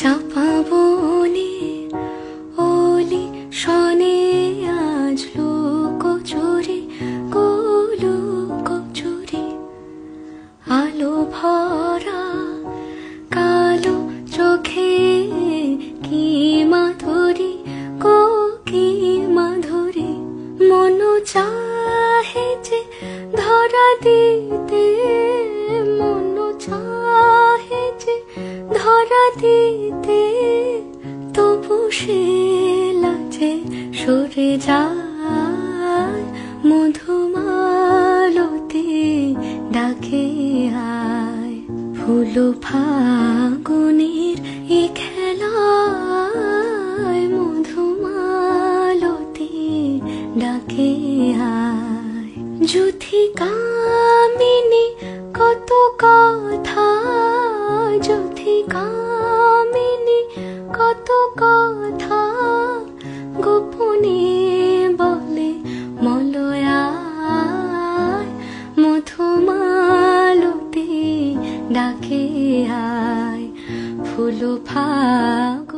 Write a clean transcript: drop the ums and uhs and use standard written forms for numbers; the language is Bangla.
চাপা বনে ওলি শনে আজ লোক চুরি গোলোক চুরি আলো ভরা কালো চোখে কি মাধুরী গো কি মাধুরী মন চাহে যে ধরা দিতে মন চাহে যে ধরা দিতে তবু সে লাজে সরে যায় মধুমালতি ডাকে আয় ফুল ফাগুনের এ খেলায় মধুমালতি ডাকে আয় যুথি কামিনী কত কথা যুথি কামিনী কত কথা গোপনে বলে মলয়ায় মধুমালতি ডাকে আয় ফুল ফাগ